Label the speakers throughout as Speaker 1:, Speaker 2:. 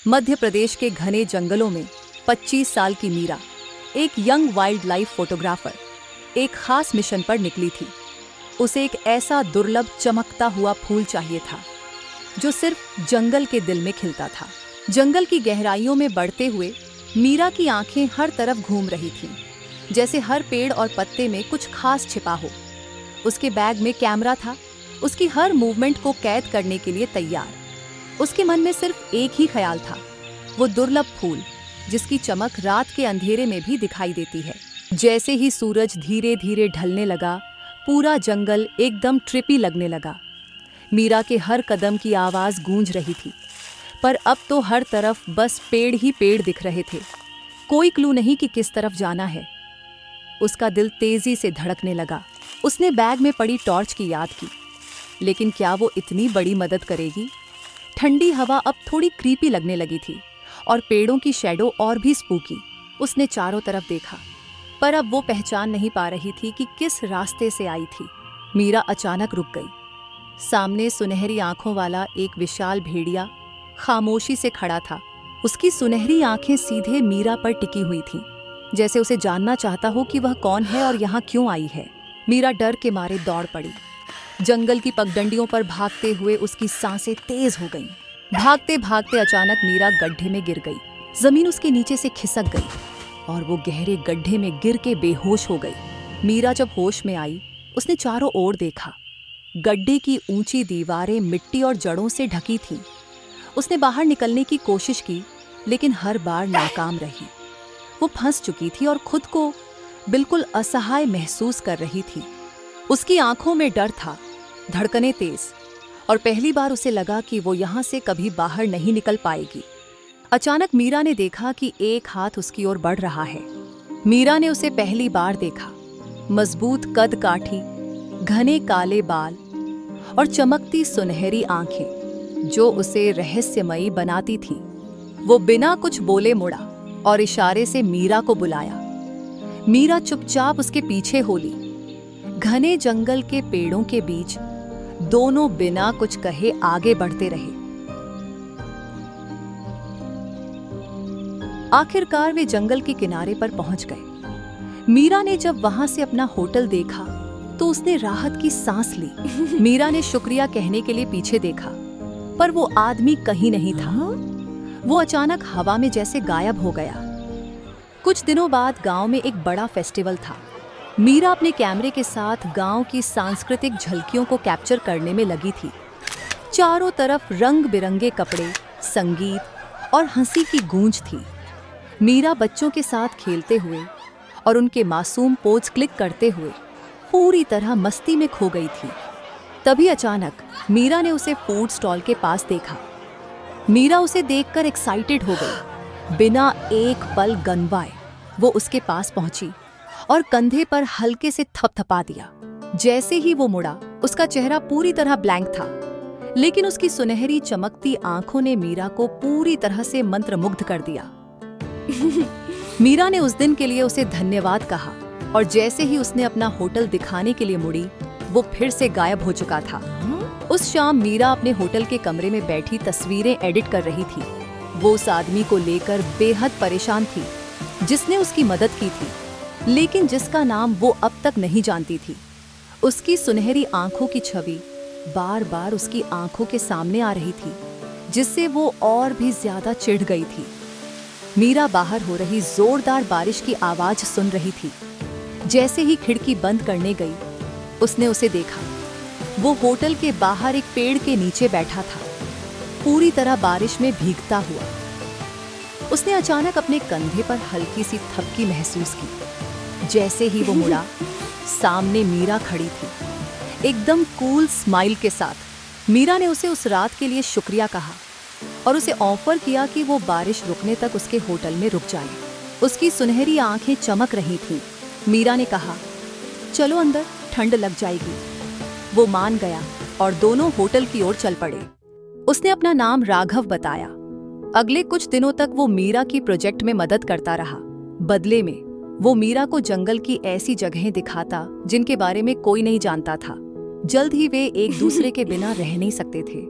Speaker 1: मध्य प्रदेश के घने जंगलों में 25 साल की मीरा, एक यंग वाइल्ड लाइफ फोटोग्राफर, एक खास मिशन पर निकली थी। उसे एक ऐसा दुर्लभ चमकता हुआ फूल चाहिए था जो सिर्फ जंगल के दिल में खिलता था। जंगल की गहराइयों में बढ़ते हुए मीरा की आंखें हर तरफ घूम रही थीं, जैसे हर पेड़ और पत्ते में कुछ खास छिपा हो। उसके बैग में कैमरा था, उसकी हर मूवमेंट को कैद करने के लिए तैयार। उसके मन में सिर्फ एक ही ख्याल था, वो दुर्लभ फूल जिसकी चमक रात के अंधेरे में भी दिखाई देती है। जैसे ही सूरज धीरे धीरे ढलने लगा, पूरा जंगल एकदम ट्रिपी लगने लगा। मीरा के हर कदम की आवाज़ गूंज रही थी, पर अब तो हर तरफ बस पेड़ ही पेड़ दिख रहे थे। कोई क्लू नहीं कि किस तरफ जाना है। उसका दिल तेजी से धड़कने लगा। उसने बैग में पड़ी टॉर्च की याद की, लेकिन क्या वो इतनी बड़ी मदद करेगी? ठंडी हवा अब थोड़ी क्रीपी लगने लगी थी और पेड़ों की शैडो और भी स्पूकी। उसने चारों तरफ देखा, पर अब वो पहचान नहीं पा रही थी कि किस रास्ते से आई थी। मीरा अचानक रुक गई। सामने सुनहरी आंखों वाला एक विशाल भेड़िया खामोशी से खड़ा था। उसकी सुनहरी आंखें सीधे मीरा पर टिकी हुई थीं, जैसे उसे जानना चाहता हो कि वह कौन है और यहाँ क्यों आई है। मीरा डर के मारे दौड़ पड़ी। जंगल की पगडंडियों पर भागते हुए उसकी सांसें तेज हो गईं। भागते भागते अचानक मीरा गड्ढे में गिर गई। जमीन उसके नीचे से खिसक गई और वो गहरे गड्ढे में गिर के बेहोश हो गई। मीरा जब होश में आई, उसने चारों ओर देखा। गड्ढे की ऊंची दीवारें मिट्टी और जड़ों से ढकी थीं। उसने बाहर निकलने की कोशिश की, लेकिन हर बार नाकाम रही। वो फंस चुकी थी और खुद को बिल्कुल असहाय महसूस कर रही थी। उसकी आंखों में डर था, धड़कनें तेज, और पहली बार उसे लगा कि वो यहाँ से कभी बाहर नहीं निकल पाएगी। अचानक मीरा ने देखा कि एक हाथ उसकी ओर बढ़ रहा है। मीरा ने उसे पहली बार देखा। मजबूत कद काठी, घने काले बाल और चमकती सुनहरी आंखें जो उसे रहस्यमयी बनाती थीं। वो बिना कुछ बोले मुड़ा और इशारे से मीरा को बुलाया। मीरा चुपचाप उसके पीछे हो ली। घने जंगल के पेड़ों के बीच दोनों बिना कुछ कहे आगे बढ़ते रहे। आखिरकार वे जंगल के किनारे पर पहुंच गए। मीरा ने जब वहां से अपना होटल देखा तो उसने राहत की सांस ली। मीरा ने शुक्रिया कहने के लिए पीछे देखा, पर वो आदमी कहीं नहीं था। वो अचानक हवा में जैसे गायब हो गया। कुछ दिनों बाद गांव में एक बड़ा फेस्टिवल था। मीरा अपने कैमरे के साथ गांव की सांस्कृतिक झलकियों को कैप्चर करने में लगी थी। चारों तरफ रंग बिरंगे कपड़े, संगीत और हंसी की गूंज थी। मीरा बच्चों के साथ खेलते हुए और उनके मासूम पोज क्लिक करते हुए पूरी तरह मस्ती में खो गई थी। तभी अचानक मीरा ने उसे फूड स्टॉल के पास देखा। मीरा उसे देखकर एक्साइटेड हो गई। बिना एक पल गनवाए वो उसके पास पहुंची और कंधे पर हल्के से थपथपा दिया। जैसे ही वो मुड़ा, उसका चेहरा पूरी तरह ब्लैंक था, लेकिन उसकी सुनहरी चमकती आंखों ने मीरा को पूरी तरह से मंत्रमुग्ध कर दिया। मीरा ने उस दिन के लिए उसे धन्यवाद कहा और जैसे ही उसने अपना होटल दिखाने के लिए मुड़ी, वो फिर से गायब हो चुका था। उस शाम मीरा अपने होटल के कमरे में बैठी तस्वीरें एडिट कर रही थी। वो उस आदमी को लेकर बेहद परेशान थी जिसने उसकी मदद की थी, लेकिन जिसका नाम वो अब तक नहीं जानती थी। उसकी सुनहरी आंखों की छवि बार बार उसकी आंखों के सामने आ रही थी, जिससे वो और भी ज्यादा चिढ़ गई थी। मीरा बाहर हो रही जोरदार बारिश की आवाज सुन रही थी। जैसे ही खिड़की बंद करने गई, उसने उसे देखा। वो होटल के बाहर एक पेड़ के नीचे बैठा था, पूरी तरह बारिश में भीगता हुआ। उसने अचानक अपने कंधे पर हल्की सी थपकी महसूस की। जैसे ही वो मुड़ा, सामने मीरा खड़ी थी, एकदम कूल स्माइल के साथ। मीरा ने उसे उस रात के लिए शुक्रिया कहा और उसे ऑफर किया कि वो बारिश रुकने तक उसके होटल में रुक जाए। उसकी सुनहरी आंखें चमक रही थीं। मीरा ने कहा, चलो अंदर, ठंड लग जाएगी। वो मान गया और दोनों होटल की ओर चल पड़े। उसने अपना नाम राघव बताया। अगले कुछ दिनों तक वो मीरा की प्रोजेक्ट में मदद करता रहा। बदले में वो मीरा को जंगल की ऐसी जगहें दिखाता जिनके बारे में कोई नहीं जानता था। जल्द ही वे एक दूसरे के बिना रह नहीं सकते थे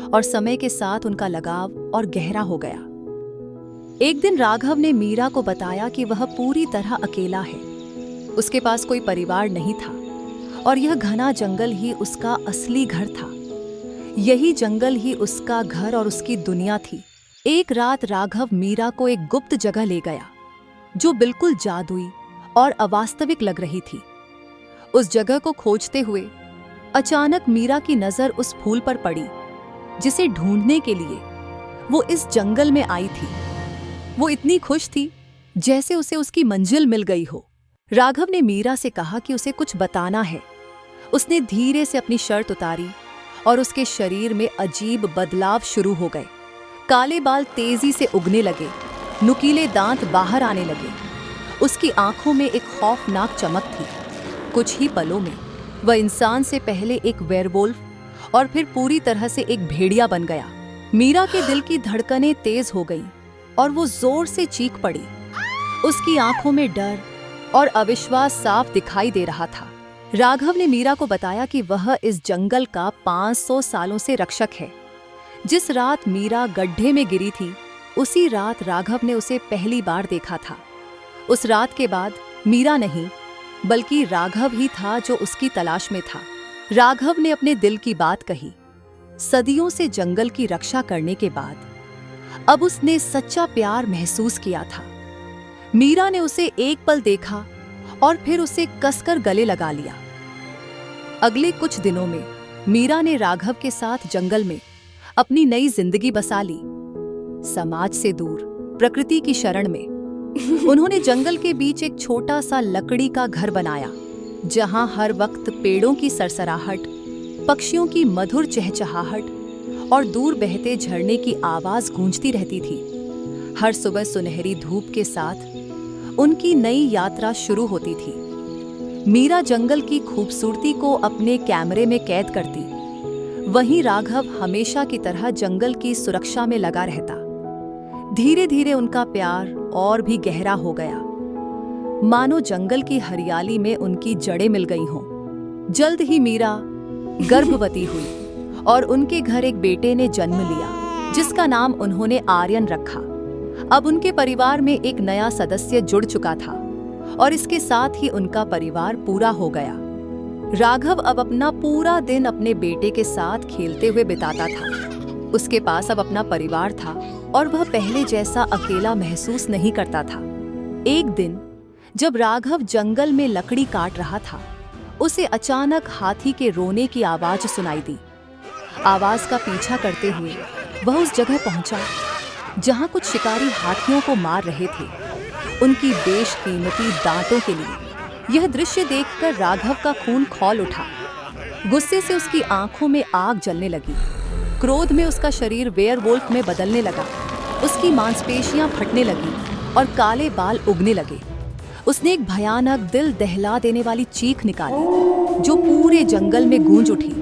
Speaker 1: और समय के साथ उनका लगाव और गहरा हो गया। एक दिन राघव ने मीरा को बताया कि वह पूरी तरह अकेला है। उसके पास कोई परिवार नहीं था और यह घना जंगल ही उसका असली घर था। यही जंगल ही उसका घर और उसकी दुनिया थी। एक रात राघव मीरा को एक गुप्त जगह ले गया जो बिल्कुल जादुई और अवास्तविक लग रही थी। उस जगह को खोजते हुए अचानक मीरा की नजर उस फूल पर पड़ी जिसे ढूंढने के लिए वो इस जंगल में आई थी। वो इतनी खुश थी जैसे उसे उसकी मंजिल मिल गई हो। राघव ने मीरा से कहा कि उसे कुछ बताना है। उसने धीरे से अपनी शर्ट उतारी और उसके शरीर में अजीब बदलाव शुरू हो गए। काले बाल तेजी से उगने लगे, नुकीले दांत बाहर आने लगे। उसकी आंखों में एक खौफनाक चमक थी। कुछ ही पलों में वह इंसान से पहले एक वेयरवुल्फ और फिर पूरी तरह से एक भेड़िया बन गया। मीरा के दिल की धड़कनें तेज हो गईं और वो जोर से चीख पड़ी। उसकी आंखों में डर और अविश्वास साफ दिखाई दे रहा था। राघव ने मीरा को बताया कि वह इस जंगल का 500 सालों से रक्षक है। जिस रात मीरा गड्ढे में गिरी थी, उसी रात राघव ने उसे पहली बार देखा था। उस रात के बाद मीरा नहीं, बल्कि राघव ही था जो उसकी तलाश में था। राघव ने अपने दिल की बात कही। सदियों से जंगल की रक्षा करने के बाद अब उसने सच्चा प्यार महसूस किया था। मीरा ने उसे एक पल देखा और फिर उसे कसकर गले लगा लिया। अगले कुछ दिनों में मीरा ने राघव के साथ जंगल में अपनी नई जिंदगी बसा ली। समाज से दूर, प्रकृति की शरण में उन्होंने जंगल के बीच एक छोटा सा लकड़ी का घर बनाया, जहां हर वक्त पेड़ों की सरसराहट, पक्षियों की मधुर चहचहाहट और दूर बहते झरने की आवाज गूंजती रहती थी। हर सुबह सुनहरी धूप के साथ उनकी नई यात्रा शुरू होती थी। मीरा जंगल की खूबसूरती को अपने कैमरे में कैद करती, वहीं राघव हमेशा की तरह जंगल की सुरक्षा में लगा रहता। धीरे धीरे उनका प्यार और भी गहरा हो गया, मानो जंगल की हरियाली में उनकी जड़ें मिल गई हों। जल्द ही मीरा गर्भवती हुई और उनके घर एक बेटे ने जन्म लिया, जिसका नाम उन्होंने आर्यन रखा। अब उनके परिवार में एक नया सदस्य जुड़ चुका था और इसके साथ ही उनका परिवार पूरा हो गया। राघव अब अपना पूरा दिन अपने बेटे के साथ खेलते हुए बिताता था। उसके पास अब अपना परिवार था और वह पहले जैसा अकेला महसूस नहीं करता था। एक दिन जब राघव जंगल में लकड़ी काट रहा था, उसे अचानक हाथी के रोने की आवाज सुनाई दी। आवाज का पीछा करते हुए वह उस जगह पहुंचा जहां कुछ शिकारी हाथियों को मार रहे थे, उनकी बेशकीमती दांतों के लिए। यह दृश्य देखकर राघव का खून खौल उठा। गुस्से से उसकी आंखों में आग जलने लगी। क्रोध में उसका शरीर वेयरवुल्फ में बदलने लगा। उसकी मांसपेशियां फटने लगी और काले बाल उगने लगे। उसने एक भयानक, दिल दहला देने वाली चीख निकाली जो पूरे जंगल में गूंज उठी।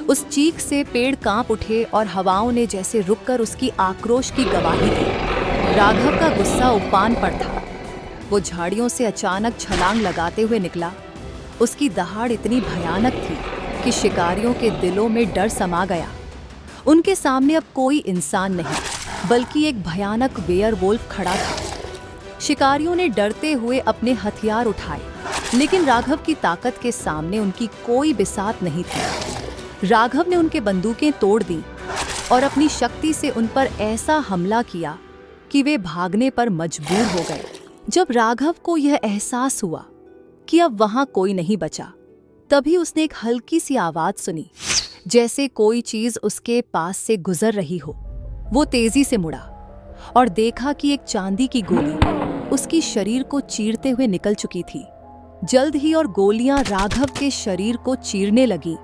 Speaker 1: उस चीख से पेड़ कांप उठे और हवाओं ने जैसे रुककर उसकी आक्रोश की गवाही दी। राघव का गुस्सा उफान पर था। वो झाड़ियों से अचानक छलांग लगाते हुए निकला। उसकी दहाड़ इतनी भयानक थी कि शिकारियों के दिलों में डर समा गया। उनके सामने अब कोई इंसान नहीं, बल्कि एक भयानक वेयरवुल्फ खड़ा था। शिकारियों ने डरते हुए अपने हथियार उठाए, लेकिन राघव की ताकत के सामने उनकी कोई बिसात नहीं थी। राघव ने उनके बंदूकें तोड़ दी और अपनी शक्ति से उन पर ऐसा हमला किया कि वे भागने पर मजबूर हो गए। जब राघव को यह एहसास हुआ कि अब वहां कोई नहीं बचा, तभी उसने एक हल्की सी आवाज सुनी, जैसे कोई चीज उसके पास से गुजर रही हो। वो तेजी से मुड़ा और देखा कि एक चांदी की गोली उसकी शरीर को चीरते हुए निकल चुकी थी। जल्द ही और गोलियां राघव के शरीर को चीरने लगी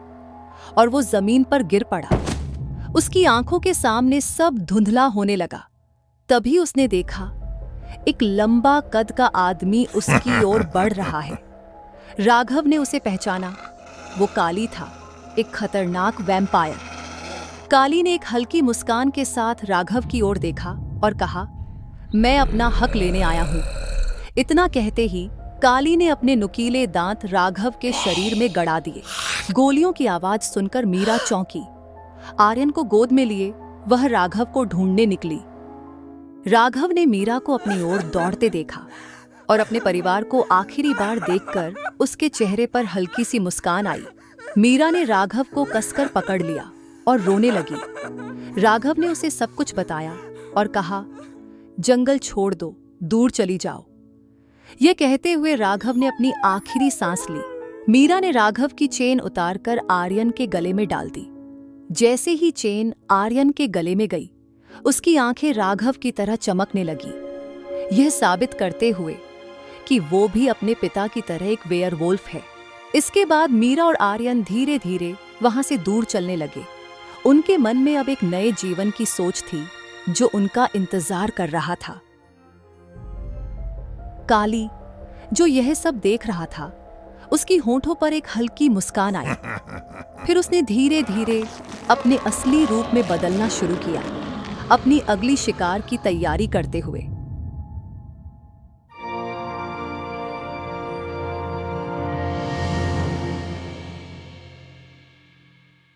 Speaker 1: और वो जमीन पर गिर पड़ा। उसकी आंखों के सामने सब धुंधला होने लगा। तभी उसने देखा एक लंबा कद का आदमी उसकी ओर बढ़ रहा है। राघव ने उसे पहचाना। वो काली था, एक खतरनाक वैम्पायर। काली ने एक हल्की मुस्कान के साथ राघव की ओर देखा और कहा, मैं अपना हक लेने आया हूं। इतना कहते ही काली ने अपने नुकीले दांत राघव के शरीर में गड़ा दिए। गोलियों की आवाज सुनकर मीरा चौंकी। आर्यन को गोद में लिए वह राघव को ढूंढने निकली। राघव ने मीरा को अपनी ओर दौड़ते देखा और अपने परिवार को आखिरी बार देखकर उसके चेहरे पर हल्की सी मुस्कान आई। मीरा ने राघव को कसकर पकड़ लिया और रोने लगी। राघव ने उसे सब कुछ बताया और कहा, जंगल छोड़ दो, दूर चली जाओ। यह कहते हुए राघव ने अपनी आखिरी सांस ली। मीरा ने राघव की चेन उतारकर आर्यन के गले में डाल दी। जैसे ही चेन आर्यन के गले में गई, उसकी आंखें राघव की तरह चमकने लगी, यह साबित करते हुए कि वो भी अपने पिता की तरह एक वेयरवुल्फ है। इसके बाद मीरा और आर्यन धीरे धीरे वहां से दूर चलने लगे। उनके मन में अब एक नए जीवन की सोच थी जो उनका इंतजार कर रहा था। काली, जो यह सब देख रहा था, उसकी होंठों पर एक हल्की मुस्कान आई। फिर उसने धीरे धीरे अपने असली रूप में बदलना शुरू किया, अपनी अगली शिकार की तैयारी करते हुए।